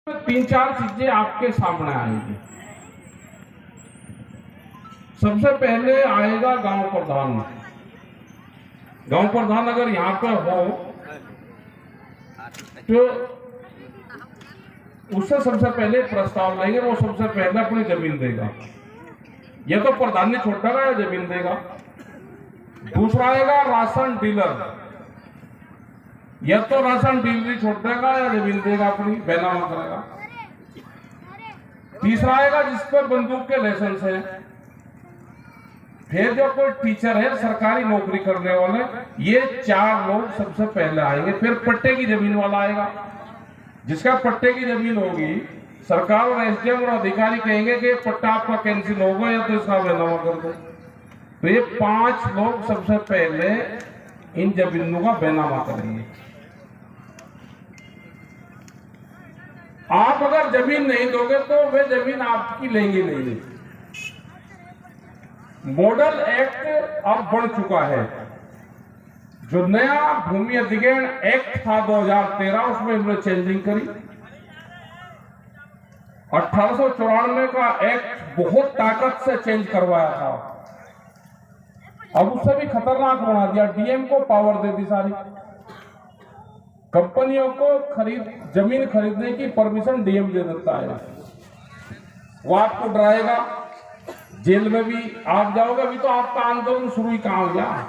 तीन चार चीजें आपके सामने आएंगी। सबसे पहले आएगा गांव प्रधान। गांव प्रधान अगर यहाँ पे हो तो उससे सबसे पहले प्रस्ताव लेंगे, वो सबसे पहले अपनी जमीन देगा। ये तो प्रधान ने छोड़ेगा या जमीन देगा। दूसरा आएगा राशन डीलर, या तो राशन डीलरी छोड़ देगा या जमीन देगा, अपनी बैनामा करेगा। तीसरा आएगा जिस पर बंदूक के लाइसेंस है। फिर जो कोई टीचर है, सरकारी नौकरी करने वाले, ये चार लोग सबसे पहले आएंगे। फिर पट्टे की जमीन वाला आएगा। जिसका पट्टे की जमीन होगी, सरकार और एसडीएम और अधिकारी कहेंगे कि पट्टा आपका कैंसिल होगा या तो इसका बैनामा कर दो। तो ये पांच लोग सबसे पहले इन जमीनों का बैनामा करेंगे। आप अगर जमीन नहीं दोगे तो वे जमीन आपकी लेंगे नहीं। मॉडल एक्ट अब बन चुका है। जो नया भूमि अधिग्रहण एक्ट था 2013, उसमें इन्होंने चेंजिंग करी। 1894 का एक्ट बहुत ताकत से चेंज करवाया था, अब उससे भी खतरनाक बना दिया। डीएम को पावर दे दी सारी। कंपनियों को जमीन खरीदने की परमिशन डीएम दे देता है। वो आपको डराएगा, जेल में भी आप जाओगे। अभी तो आपका आंदोलन शुरू ही कहां हो गया।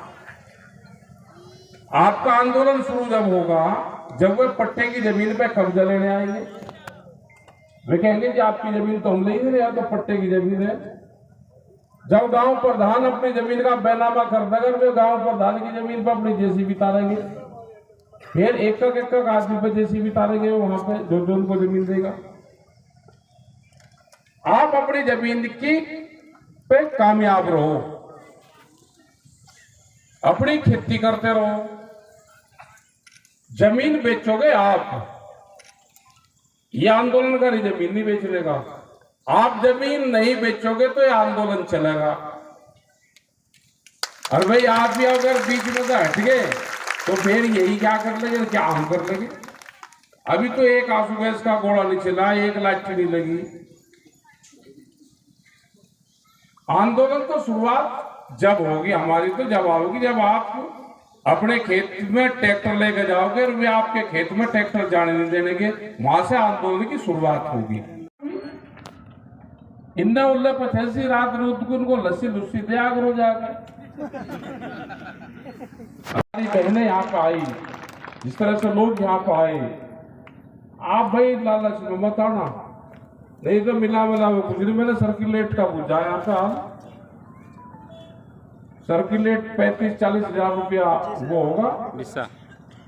आपका आंदोलन शुरू जब होगा, जब वे पट्टे की जमीन पे कब्जा लेने आएंगे। वे कहेंगे कि आपकी जमीन तो हम ले ही नहीं, तो पट्टे की जमीन है। जब गांव प्रधान अपनी जमीन का बैनामा कर देगा, वे गांव प्रधान की जमीन पर अपनी जेसीबी तारेंगे। फिर एक आदमी पे जेसीबी तारेंगे वहां पे, जो उनको जमीन देगा। आप अपनी जमीन की पे कामयाब रहो, अपनी खेती करते रहो। जमीन बेचोगे आप, ये आंदोलन का जमीन नहीं बेचने का। आप जमीन नहीं बेचोगे तो ये आंदोलन चलेगा। और भाई आप भी अगर बीच में से हट गए तो फिर यही क्या कर लेंगे, क्या हम कर लेंगे। अभी तो एक आंसू गैस का गोला नहीं चला, एक लाठी नहीं लगी। आंदोलन तो शुरुआत जब होगी हमारी, तो जब आओगी जब आप अपने खेत में ट्रैक्टर लेकर जाओगे और वे आपके खेत में ट्रैक्टर जाने नहीं देंगे, वहां से आंदोलन की शुरुआत होगी। इन्ना उल्ले पछेसी रात रूत को उनको लस्सी लुस्सी दिया करो जाकर। हमारी बहनें यहाँ पे आई, जिस तरह से लोग यहाँ पे आए, आप भाई लालच में मत आना, नहीं तो मिला वो कुछ नहीं। मैंने सर्कुलेट का पूछा यहाँ पे हाल। सर्कुलेट 35-40 हजार रुपया वो होगा,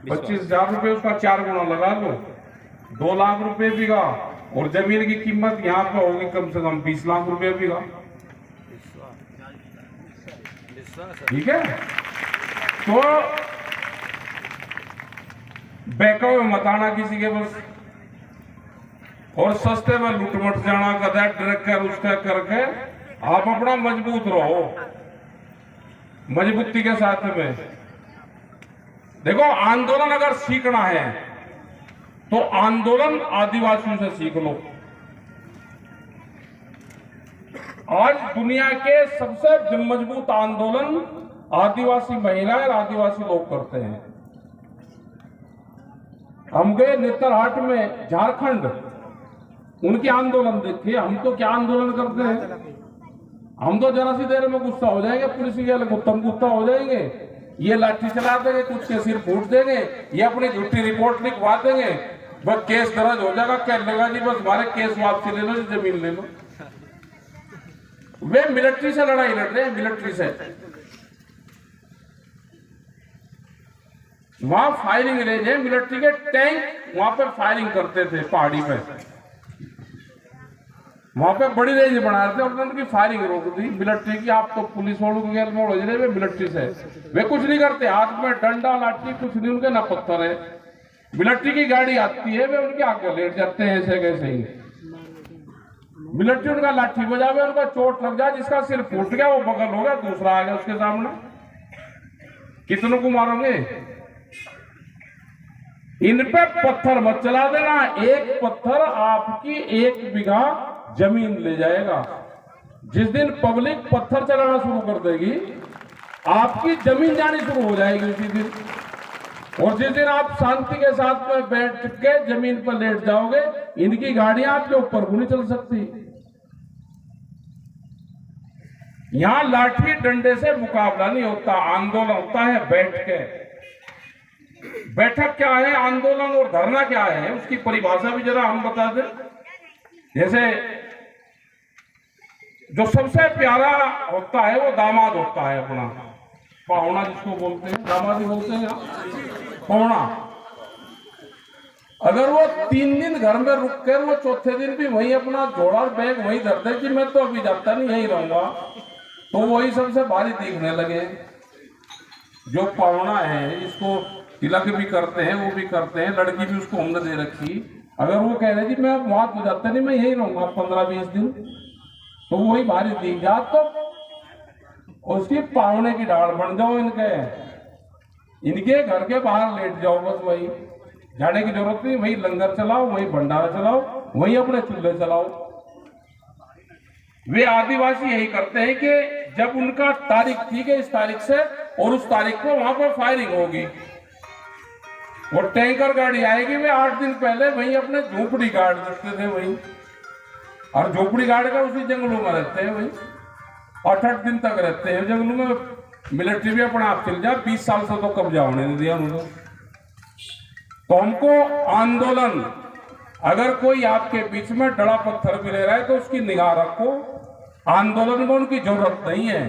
25,000 रुपये उसका 4 गुना लगा लो, 2 लाख रुपए बीघा। और जमीन की कीमत यहाँ पे होगी कम से कम 20 लाख रुपए बीघा। ठीक है, तो बहकावे मत आना किसी के बस। और सस्ते में लुटमट जाना, गधा ट्रक कर उसका करके आप अपना मजबूत रहो, मजबूती के साथ में। देखो, आंदोलन अगर सीखना है तो आंदोलन आदिवासियों से सीख लो। आज दुनिया के सबसे मजबूत आंदोलन आदिवासी महिलाएं और आदिवासी लोग करते हैं। हम गए नेतरहाट में, झारखंड, उनके आंदोलन देखिए। हम तो क्या आंदोलन करते हैं, हम तो जरा सी देर में गुस्सा हो जाएंगे, पुलिस वाले गुस्सा हो जाएंगे, ये लाठी चला देंगे, कुछ के सिर फूट देंगे, ये अपनी झूठी रिपोर्ट लिखवा देंगे, बस केस दर्ज हो जाएगा। कह लेगा जी बस हमारे केस वापसी ले लो, जमीन ले लो। वे मिलिट्री से लड़ाई लड़ रहे हैं, मिलिट्री से। वहां फायरिंग रेंज है, मिलिट्री के टैंक वहां पे फायरिंग करते थे पहाड़ी पे। वहां पे बड़ी रेंज बना रहे थे और उनकी फायरिंग रोक दी मिलिट्री की। आप तो पुलिस वालों के गैर मोड़ वे मिलिट्री से, वे कुछ नहीं करते, हाथ में डंडा लाठी कुछ नहीं, उनके ना पत्थर है। मिलिट्री की गाड़ी आती है, वे उनके आगे लेट जाते हैं ऐसे कैसे ही। मिलिट्री उनका लाठी बजावे, उनका चोट लग जाए, जिसका सिर फूट गया वो बगल हो गया, दूसरा आ गया उसके सामने। कितनों को मारोगे? इन पे पत्थर मत चला देना, एक पत्थर आपकी 1 बीघा जमीन ले जाएगा। जिस दिन पब्लिक पत्थर चलाना शुरू कर देगी, आपकी जमीन जानी शुरू हो जाएगी उसी दिन। और जिस दिन आप शांति के साथ में बैठ के जमीन पर लेट जाओगे, इनकी गाड़ियां आपके ऊपर भी नहीं चल सकती। यहां लाठी डंडे से मुकाबला नहीं होता, आंदोलन होता है बैठ के। बैठक क्या है, आंदोलन और धरना क्या है, उसकी परिभाषा भी जरा हम बता दें। जैसे जो सबसे प्यारा होता है वो दामाद होता है, अपना पाहुणा जिसको बोलते हैं, दामाद ही बोलते हैं पाहुणा। अगर वो 3 दिन घर में रुक कर वो चौथे दिन भी वही अपना झोला और बैग वही धरते कि मैं तो अभी जाता नहीं, यही रहूंगा, तो वही सबसे भारी दिखने लगे। जो पाहुणा है, इसको तिलक भी करते हैं, वो भी करते हैं, लड़की भी उसको हमने दे रखी, अगर वो कह रहे जी मैं वहां तो जाता नहीं, मैं यही रहूंगा 15-20 दिन, तो वही भारी दिख जा, तो उसकी पाहुणे की डाल बन जाओ। इनके घर के बाहर लेट जाओ, बस वही जाने की जरूरत नहीं, वही लंगर चलाओ, वही भंडारा चलाओ, वही अपने चूल्हे चलाओ। वे आदिवासी यही करते हैं कि जब उनका तारीख थी कि इस तारीख से और उस तारीख को वहां पर फायरिंग होगी और टैंकर गाड़ी आएगी, वे 8 दिन पहले वही अपने झोपड़ी गाड़ देते थे वही, और झोपड़ी गाड़ कर उसी जंगलों में रहते हैं, वही 8-8 दिन तक रहते हैं जंगलों में। मिलिट्री भी अपने आप चल जाए, 20 साल से तो कब्जा होने नहीं दिया उन्होंने। तो हमको आंदोलन, अगर कोई आपके बीच में डड़ा पत्थर भी ले रहा है तो उसकी निगाह रखो, आंदोलन में उनकी जरूरत नहीं है।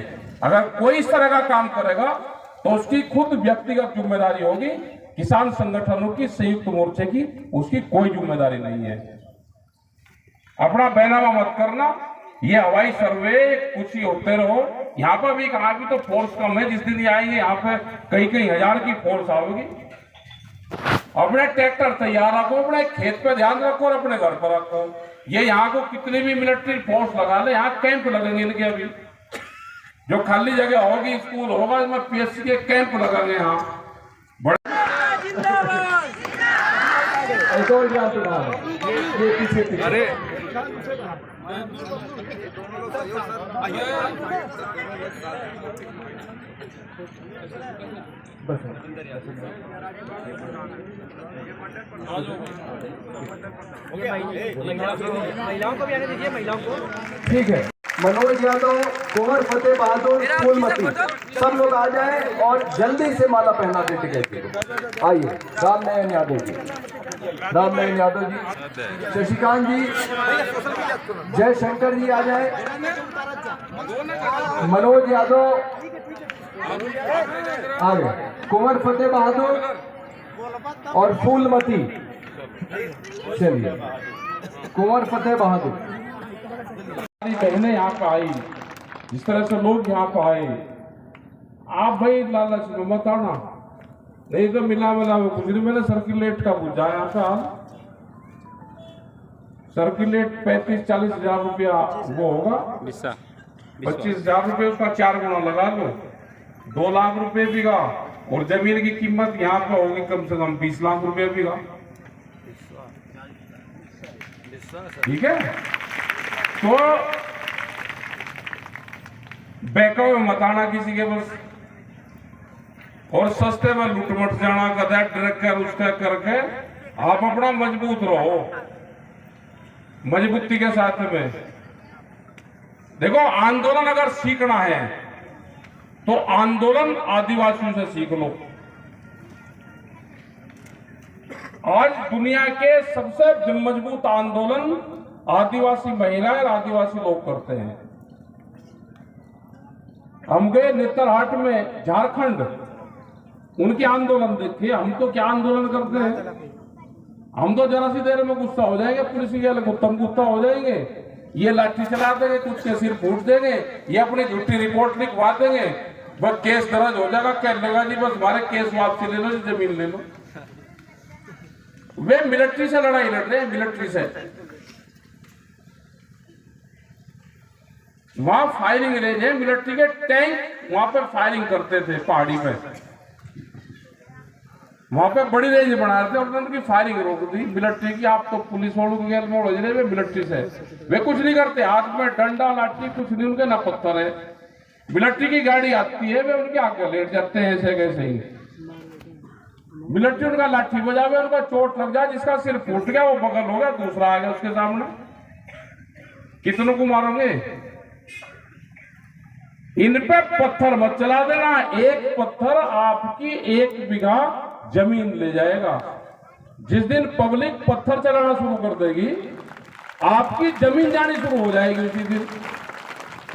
अगर कोई इस तरह का काम करेगा तो उसकी खुद व्यक्तिगत जिम्मेदारी होगी, किसान संगठनों की, संयुक्त मोर्चे की उसकी कोई जिम्मेदारी नहीं है। अपना बैनामा मत करना, ये हवाई सर्वे कुछ ही होते रहो। यहाँ पर भी कहा भी तो फोर्स कम है, जिस दिन ये आएंगे यहाँ पे कई हजार की फोर्स आएगी। अपने ट्रैक्टर तैयार रखो, अपने खेत पे ध्यान रखो और अपने घर पर रखो। ये यहाँ को कितनी भी मिलिट्री फोर्स लगा ले, यहाँ कैंप लगेंगे इनके, अभी जो खाली जगह होगी, स्कूल होगा, इसमें PSC के कैंप लगेंगे यहाँ बड़े। अरे महिलाओं को भी आने दीजिए, महिलाओं को। ठीक है, मनोज यादव, कुंवर फतेह बहादुर, फूलमती, सब लोग आ जाएं और जल्दी से माला पहना दे टिकट। आइए, रामनारायण यादव जी, रामनारायण यादव जी, शशिकांत जी, जयशंकर जी आ जाए, मनोज यादव आ गए, कुंवर फतेह बहादुर और फूलमती। चलिए, कुंवर फतेह बहादुर। बहनें यहाँ पे आई, जिस तरह से लोग यहाँ पे आए, आप भाई लालच में मत आना, नहीं तो मिला कुछ नहीं। मैंने सर्कुलेट का पूछा यहाँ पे, सर्कुलेट 35-40 हजार रुपया वो होगा, 25 हजार रुपये उसका 4 गुना लगा लो, 2 लाख रुपए बीघा। और जमीन की कीमत यहाँ पे होगी कम से कम 20 लाख रुपए बीघा। ठीक है, तो बहकावे मत आना किसी के बस, और सस्ते में लूट मट जाना, गधा ट्रक कर उसका करके। आप अपना मजबूत रहो, मजबूती के साथ में। देखो, आंदोलन अगर सीखना है तो आंदोलन आदिवासियों से सीख लो। आज दुनिया के सबसे मजबूत आंदोलन आदिवासी महिलाएं और आदिवासी लोग करते हैं। हम गए नेतरहाट में, झारखंड, उनके आंदोलन देखे। हम तो क्या आंदोलन करते हैं, हम तो जरा सी देर में गुस्सा हो जाएंगे, पुलिस वाले गुस्सा हो जाएंगे, ये लाठी चला देंगे, कुछ के सिर फूट देंगे, ये अपनी झूठी रिपोर्ट लिखवा देंगे, बस केस दर्ज हो जाएगा। क्या लगा जी, बस हमारे केस वापसी ले लो, जमीन ले लो। वे मिलिट्री से लड़ाई लड़ रहे हैं, मिलिट्री से। वहां फायरिंग रेंज है, मिलिट्री के टैंक वहां पर फायरिंग करते थे पहाड़ी पे। वहां पे बड़ी रेंज बना रहे थे और उनकी फायरिंग रोक दी मिलिट्री की। आप तो पुलिस वालों के गैल मोड़ हो जाए वे मिलिट्री से, वे कुछ नहीं करते, हाथ में डंडा लाठी कुछ नहीं, उनके ना पत्थर है। मिलिट्री की गाड़ी आती है वे उनके आगे लेट जाते हैं ऐसे कैसे ही। मिलिट्री उनका लाठी बजावे, उनका चोट लग जाए, जिसका सिर फूट गया वो बगल हो गया, दूसरा आ गया उसके सामने, कितनों को मारोगे? इन पे पत्थर मत चला देना, एक पत्थर आपकी 1 बीघा जमीन ले जाएगा। जिस दिन पब्लिक पत्थर चलाना शुरू कर देगी आपकी जमीन जानी शुरू हो जाएगी उसी दिन।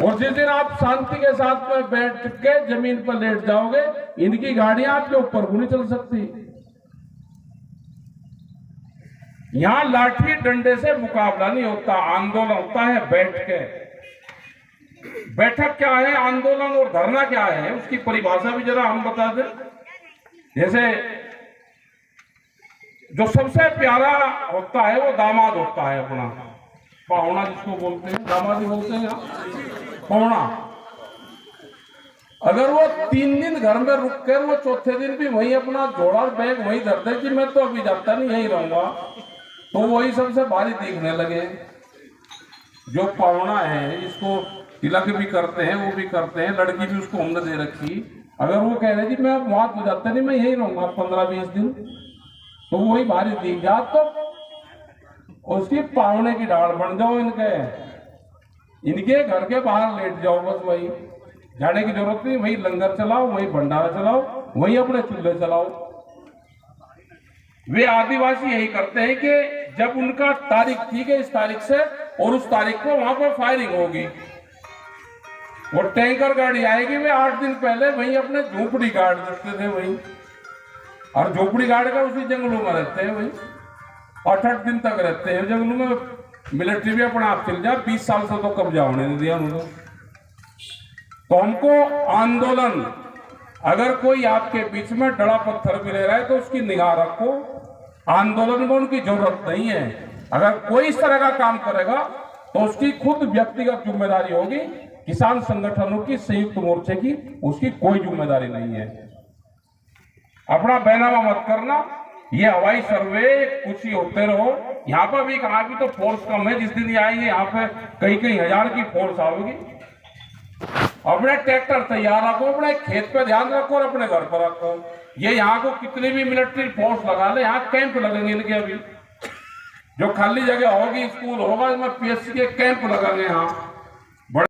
और जिस दिन आप शांति के साथ में बैठ के जमीन पर लेट जाओगे इनकी गाड़ियां आपके ऊपर भी नहीं चल सकती। यहां लाठी डंडे से मुकाबला नहीं होता, आंदोलन होता है बैठ के। बैठक क्या है, आंदोलन और धरना क्या है, उसकी परिभाषा भी जरा हम बता दें। जैसे जो सबसे प्यारा होता है वो दामाद होता है अपना, पाहुणा जिसको बोलते हैं, दामाद ही बोलते हैं पाहुणा। अगर वो 3 दिन घर में रुक कर वो चौथे दिन भी वही अपना झोला बैग वही धरते कि मैं तो अभी जाता नहीं यही रहूंगा, तो वही सबसे भारी दिखने लगे। जो पाहुणा है जिसको तिलक भी करते हैं वो भी करते हैं, लड़की भी उसको हमने दे रखी, अगर वो कह रहे कि मैं अब वहां तो जाता नहीं मैं यही रहूंगा 15-20 दिन, तो वही भारी दिख जा, तो उसकी पावने की डाल बन जाओ, इनके घर के बाहर लेट जाओ, बस वही जाने की जरूरत नहीं, वही लंगर चलाओ, वही भंडारा चलाओ, वही अपने चूल्हे चलाओ। वे आदिवासी यही करते हैं कि जब उनका तारीख ठीक है इस तारीख से और उस तारीख को वहां पर फायरिंग होगी और टैंकर गाड़ी आएगी, वे 8 दिन पहले वही अपने झोपड़ी गाड़ देते थे वही, और झोपड़ी गाड़ कर उसी जंगलों में रहते हैं वही, 8-8 दिन तक रहते हैं जंगलों में। मिलिट्री भी अपना आप चल जाए, 20 साल से तो कब्जा होने नहीं दिया उन्होंने। तो हमको आंदोलन, अगर कोई आपके बीच में डड़ा पत्थर भी ले रहा है तो उसकी निगाह रखो, आंदोलन में उनकी जरूरत नहीं है। अगर कोई इस तरह का काम करेगा तो उसकी खुद व्यक्तिगत जिम्मेदारी होगी, किसान संगठनों की संयुक्त मोर्चे की उसकी कोई जिम्मेदारी नहीं है। अपना बैनामा मत करना, ये हवाई सर्वे कुछ ही होते रहो। यहाँ पर भी कहा भी तो फोर्स कम है, जिस दिन ये आएंगे यहाँ पे कई हजार की फोर्स आएगी। अपने ट्रैक्टर तैयार रखो, अपने खेत पे ध्यान रखो और अपने घर पर रखो। ये यहाँ को कितनी भी मिलिट्री फोर्स लगा ले, यहाँ कैंप लगेंगे इनके, अभी जो खाली जगह होगी स्कूल होगा इसमें PSC के कैंप लगेंगे यहाँ।